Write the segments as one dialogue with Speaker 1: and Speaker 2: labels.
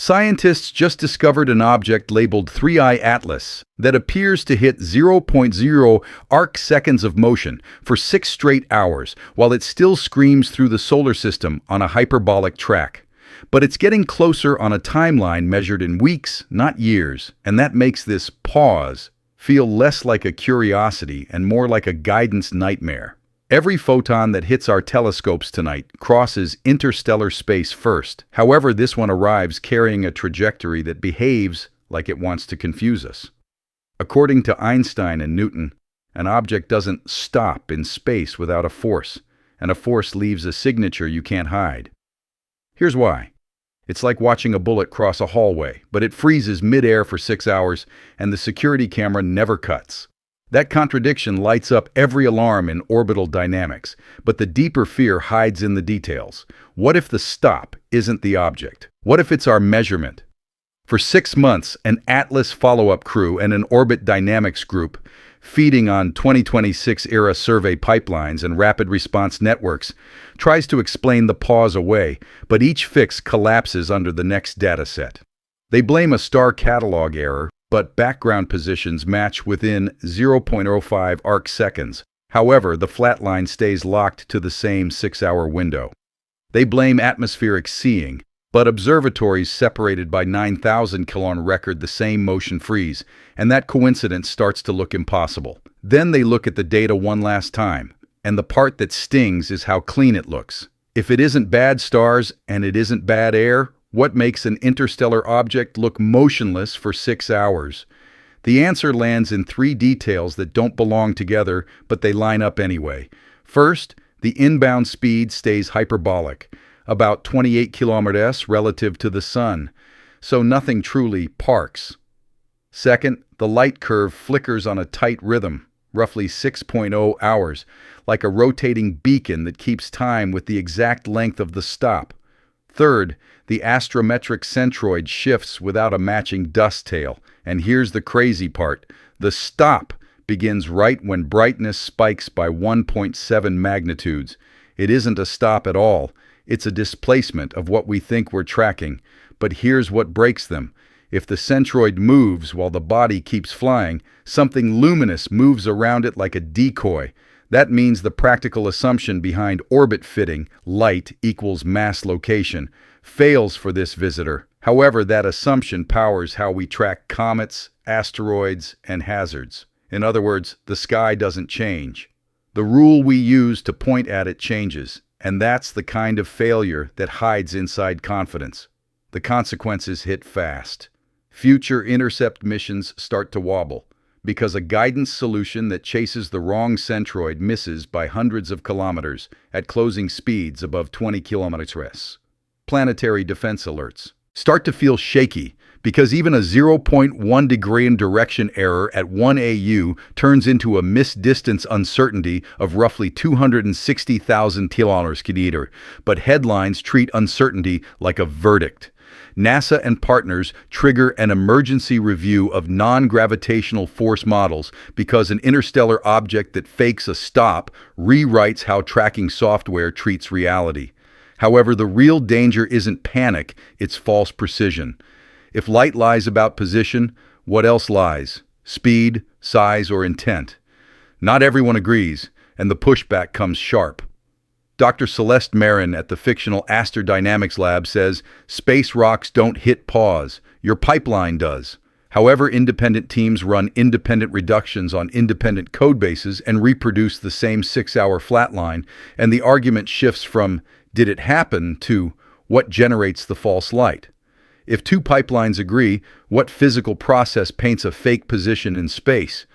Speaker 1: Scientists just discovered an object labeled 3I Atlas that appears to hit zero point zero arc-seconds of motion for 6 straight hours while it still screams through the solar system on a hyperbolic track. But it's getting closer on a timeline measured in weeks, not years, and that makes this pause feel less like a curiosity and more like a guidance nightmare. Every photon that hits our telescopes tonight crosses interstellar space first. However, this one arrives carrying a trajectory that behaves like it wants to confuse us. According to Einstein and Newton, an object doesn't stop in space without a force, and a force leaves a signature you can't hide. Here's why. It's like watching a bullet cross a hallway, but it freezes mid-air for 6 hours, and the security camera never cuts. That contradiction lights up every alarm in orbital dynamics, but the deeper fear hides in the details. What if the stop isn't the object? What if it's our measurement? For 6 months, an Atlas follow-up crew and an orbit dynamics group, feeding on 2026-era survey pipelines and rapid response networks, tries to explain the pause away, but each fix collapses under the next dataset. They blame a star catalog error, but background positions match within 0.05 arc-seconds. However, the flatline stays locked to the same 6-hour window. They blame atmospheric seeing, but observatories separated by 9,000 km record the same motion freeze, and that coincidence starts to look impossible. Then they look at the data one last time, and the part that stings is how clean it looks. If it isn't bad stars and it isn't bad air, what makes an interstellar object look motionless for 6 hours? The answer lands in 3 details that don't belong together, but they line up anyway. First, the inbound speed stays hyperbolic, about 28 km/s relative to the Sun, so nothing truly parks. Second, the light curve flickers on a tight rhythm, roughly 6.0 hours, like a rotating beacon that keeps time with the exact length of the stop. Third, the astrometric centroid shifts without a matching dust tail. And here's the crazy part. The stop begins right when brightness spikes by 1.7 magnitudes. It isn't a stop at all. It's a displacement of what we think we're tracking. But here's what breaks them. If the centroid moves while the body keeps flying, something luminous moves around it like a decoy. That means the practical assumption behind orbit fitting, light equals mass location, fails for this visitor. However, that assumption powers how we track comets, asteroids, and hazards. In other words, the sky doesn't change. The rule we use to point at it changes, and that's the kind of failure that hides inside confidence. The consequences hit fast. Future intercept missions start to wobble, because a guidance solution that chases the wrong centroid misses by hundreds of kilometers at closing speeds above 20 km/s. Planetary defense alerts start to feel shaky because even a 0.1 degree in direction error at 1 AU turns into a missed-distance uncertainty of roughly 260,000 km/s. But headlines treat uncertainty like a verdict. NASA and partners trigger an emergency review of non-gravitational force models because an interstellar object that fakes a stop rewrites how tracking software treats reality. However, the real danger isn't panic, it's false precision. If light lies about position, what else lies? Speed, size, or intent? Not everyone agrees, and the pushback comes sharp. Dr. Celeste Marin at the fictional Astrodynamics Lab says, space rocks don't hit pause, your pipeline does. However, independent teams run independent reductions on independent codebases and reproduce the same 6-hour flatline, and the argument shifts from, did it happen, to what generates the false light? If 2 pipelines agree, what physical process paints a fake position in space?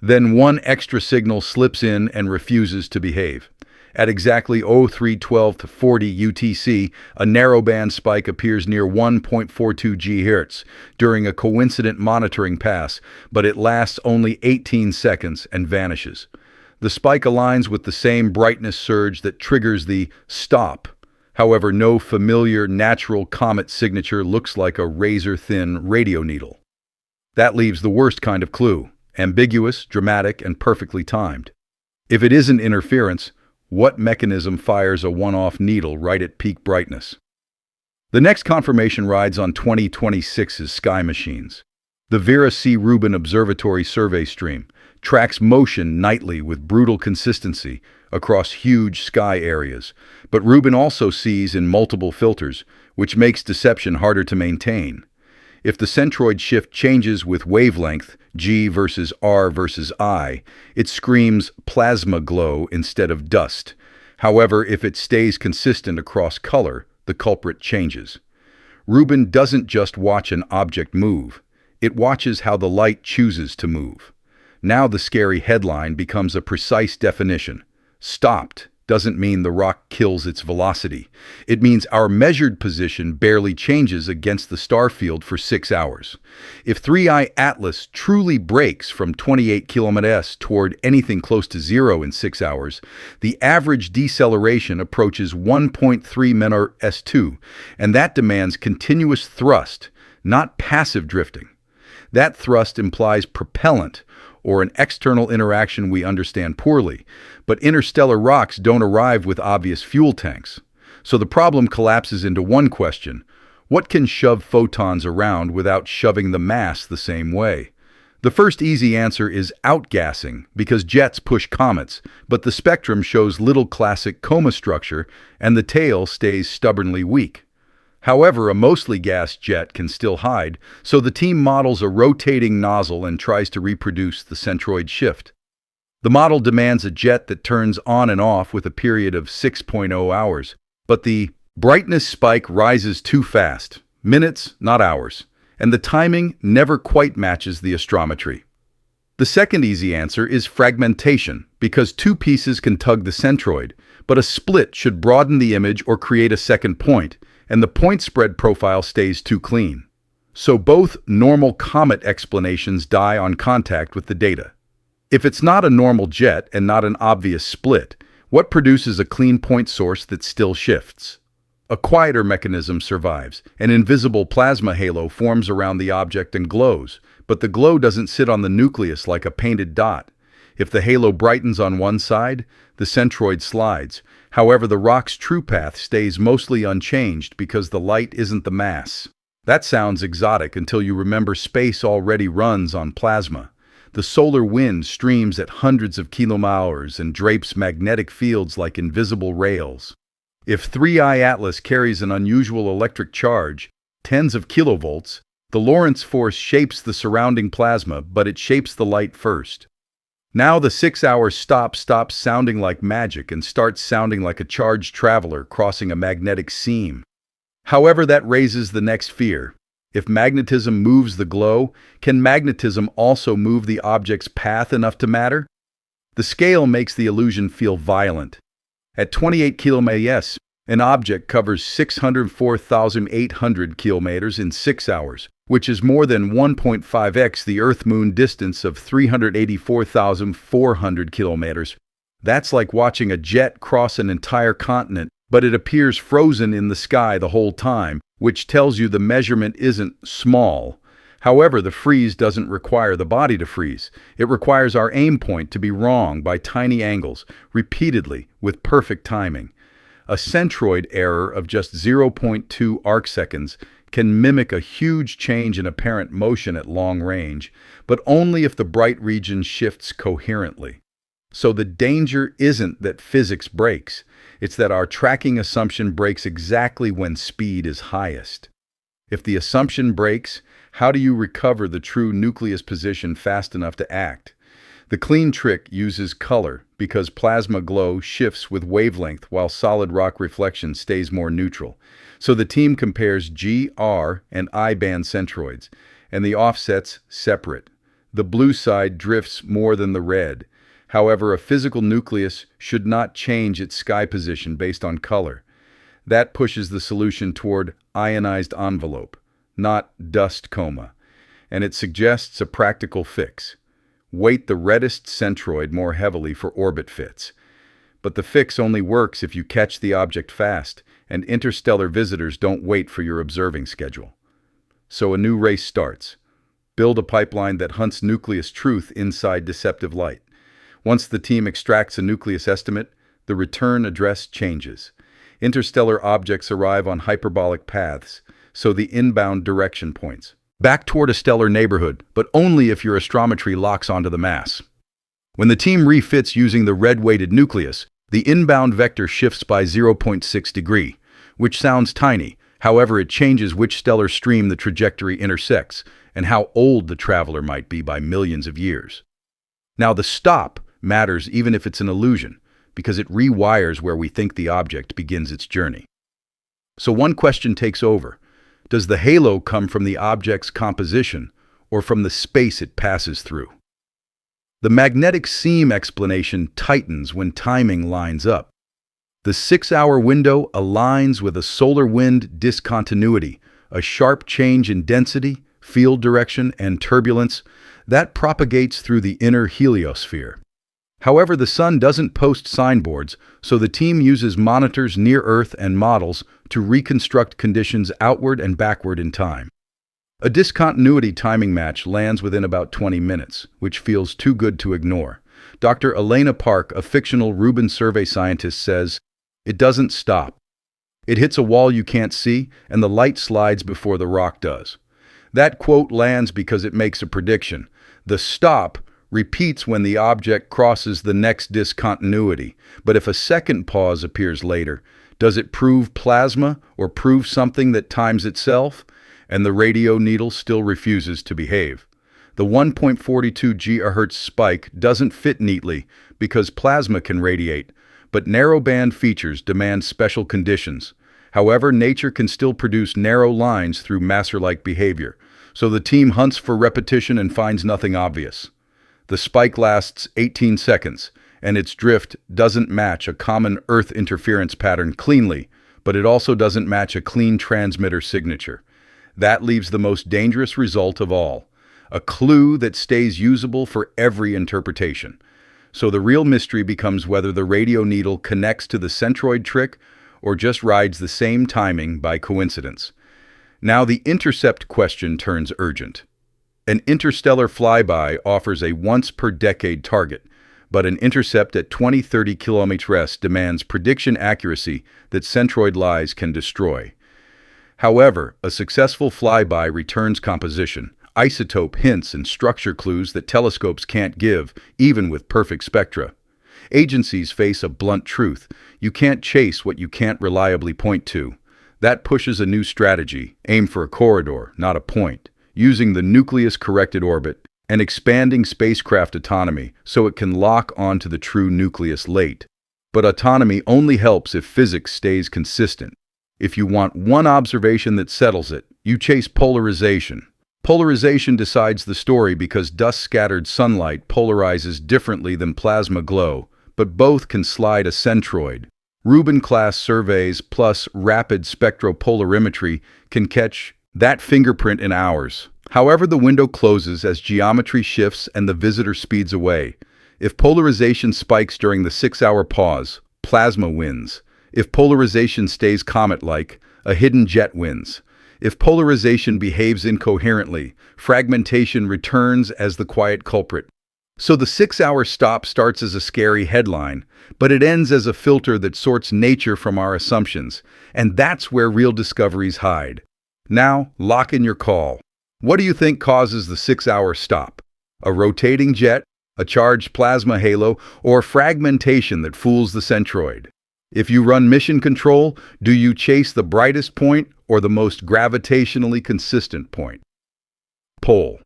Speaker 1: Then one extra signal slips in and refuses to behave. At exactly 0312 to 40 UTC, a narrowband spike appears near 1.42 GHz during a coincident monitoring pass, but it lasts only 18 seconds and vanishes. The spike aligns with the same brightness surge that triggers the stop. However, no familiar natural comet signature looks like a razor-thin radio needle. That leaves the worst kind of clue: ambiguous, dramatic, and perfectly timed. If it isn't interference, what mechanism fires a one-off needle right at peak brightness? The next confirmation rides on 2026's sky machines. The Vera C. Rubin Observatory survey stream tracks motion nightly with brutal consistency across huge sky areas, but Rubin also sees in multiple filters, which makes deception harder to maintain. If the centroid shift changes with wavelength, G versus R versus I, it screams plasma glow instead of dust. However, if it stays consistent across color, the culprit changes. Rubin doesn't just watch an object move. It watches how the light chooses to move. Now the scary headline becomes a precise definition. Stopped doesn't mean the rock kills its velocity. It means our measured position barely changes against the star field for 6 hours. If 3I Atlas truly breaks from 28 km/s toward anything close to zero in 6 hours, the average deceleration approaches 1.3 ms2, and that demands continuous thrust, not passive drifting. That thrust implies propellant, or an external interaction we understand poorly, but interstellar rocks don't arrive with obvious fuel tanks. So the problem collapses into one question: what can shove photons around without shoving the mass the same way? The first easy answer is outgassing, because jets push comets, but the spectrum shows little classic coma structure, and the tail stays stubbornly weak. However, a mostly gassed jet can still hide, so the team models a rotating nozzle and tries to reproduce the centroid shift. The model demands a jet that turns on and off with a period of 6.0 hours, but the brightness spike rises too fast, minutes, not hours, and the timing never quite matches the astrometry. The second easy answer is fragmentation, because two pieces can tug the centroid, but a split should broaden the image or create a second point, and the point spread profile stays too clean. So both normal comet explanations die on contact with the data. If it's not a normal jet and not an obvious split, what produces a clean point source that still shifts? A quieter mechanism survives. An invisible plasma halo forms around the object and glows, but the glow doesn't sit on the nucleus like a painted dot. If the halo brightens on one side, the centroid slides. However, the rock's true path stays mostly unchanged because the light isn't the mass. That sounds exotic until you remember space already runs on plasma. The solar wind streams at hundreds of kilometers and drapes magnetic fields like invisible rails. If 3I Atlas carries an unusual electric charge, tens of kilovolts, the Lorentz force shapes the surrounding plasma, but it shapes the light first. Now the 6-hour stop stops sounding like magic and starts sounding like a charged traveler crossing a magnetic seam. However, that raises the next fear. If magnetism moves the glow, can magnetism also move the object's path enough to matter? The scale makes the illusion feel violent. At 28 km/s, an object covers 604,800 kilometers in 6 hours, which is more than 1.5x the Earth-Moon distance of 384,400 kilometers. That's like watching a jet cross an entire continent, but it appears frozen in the sky the whole time, which tells you the measurement isn't small. However, the freeze doesn't require the body to freeze. It requires our aim point to be wrong by tiny angles, repeatedly, with perfect timing. A centroid error of just 0.2 arcseconds can mimic a huge change in apparent motion at long range, but only if the bright region shifts coherently. So the danger isn't that physics breaks, it's that our tracking assumption breaks exactly when speed is highest. If the assumption breaks, how do you recover the true nucleus position fast enough to act? The clean trick uses color, because plasma glow shifts with wavelength while solid rock reflection stays more neutral. So the team compares G, R, and I band centroids, and the offsets separate. The blue side drifts more than the red. However, a physical nucleus should not change its sky position based on color. That pushes the solution toward ionized envelope, not dust coma, and it suggests a practical fix. Weight the reddest centroid more heavily for orbit fits. But the fix only works if you catch the object fast, and interstellar visitors don't wait for your observing schedule. So a new race starts. Build a pipeline that hunts nucleus truth inside deceptive light. Once the team extracts a nucleus estimate, the return address changes. Interstellar objects arrive on hyperbolic paths, so the inbound direction points back toward a stellar neighborhood, but only if your astrometry locks onto the mass. When the team refits using the red-weighted nucleus, the inbound vector shifts by 0.6 degree, which sounds tiny. However, it changes which stellar stream the trajectory intersects and how old the traveler might be by millions of years. Now, the stop matters even if it's an illusion, because it rewires where we think the object begins its journey. So one question takes over. Does the halo come from the object's composition or from the space it passes through? The magnetic seam explanation tightens when timing lines up. The 6-hour window aligns with a solar wind discontinuity, a sharp change in density, field direction, and turbulence that propagates through the inner heliosphere. However, the sun doesn't post signboards, so the team uses monitors near Earth and models to reconstruct conditions outward and backward in time. A discontinuity timing match lands within about 20 minutes, which feels too good to ignore. Dr. Elena Park, a fictional Rubin survey scientist, says, "It doesn't stop. It hits a wall you can't see, and the light slides before the rock does." That quote lands because it makes a prediction. The stop repeats when the object crosses the next discontinuity, but if a second pause appears later, does it prove plasma or prove something that times itself? And the radio needle still refuses to behave. The 1.42 GHz spike doesn't fit neatly because plasma can radiate, but narrowband features demand special conditions. However, nature can still produce narrow lines through masser-like behavior, so the team hunts for repetition and finds nothing obvious. The spike lasts 18 seconds, and its drift doesn't match a common Earth interference pattern cleanly, but it also doesn't match a clean transmitter signature. That leaves the most dangerous result of all, a clue that stays usable for every interpretation. So the real mystery becomes whether the radio needle connects to the centroid trick or just rides the same timing by coincidence. Now the intercept question turns urgent. An interstellar flyby offers a once-per-decade target, but an intercept at 20-30 km demands prediction accuracy that centroid lies can destroy. However, a successful flyby returns composition, isotope hints, and structure clues that telescopes can't give, even with perfect spectra. Agencies face a blunt truth. You can't chase what you can't reliably point to. That pushes a new strategy: aim for a corridor, not a point, using the nucleus-corrected orbit and expanding spacecraft autonomy so it can lock onto the true nucleus late. But autonomy only helps if physics stays consistent. If you want one observation that settles it, you chase polarization. Polarization decides the story because dust-scattered sunlight polarizes differently than plasma glow, but both can slide a centroid. Rubin-class surveys plus rapid spectropolarimetry can catch that fingerprint in hours. However, the window closes as geometry shifts and the visitor speeds away. If polarization spikes during the 6-hour pause, plasma wins. If polarization stays comet-like, a hidden jet wins. If polarization behaves incoherently, fragmentation returns as the quiet culprit. So the 6-hour stop starts as a scary headline, but it ends as a filter that sorts nature from our assumptions, and that's where real discoveries hide. Now, lock in your call. What do you think causes the 6-hour stop? A rotating jet, a charged plasma halo, or fragmentation that fools the centroid? If you run mission control, do you chase the brightest point or the most gravitationally consistent point? Poll.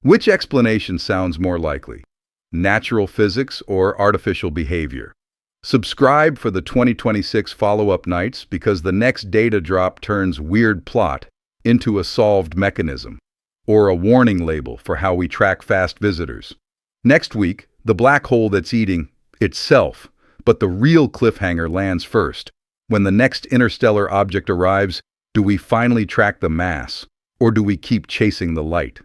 Speaker 1: Which explanation sounds more likely? Natural physics or artificial behavior? Subscribe for the 2026 follow-up nights because the next data drop turns weird plot into a solved mechanism, or a warning label for how we track fast visitors. Next week, the black hole that's eating itself. But the real cliffhanger lands first. When the next interstellar object arrives, do we finally track the mass, or do we keep chasing the light?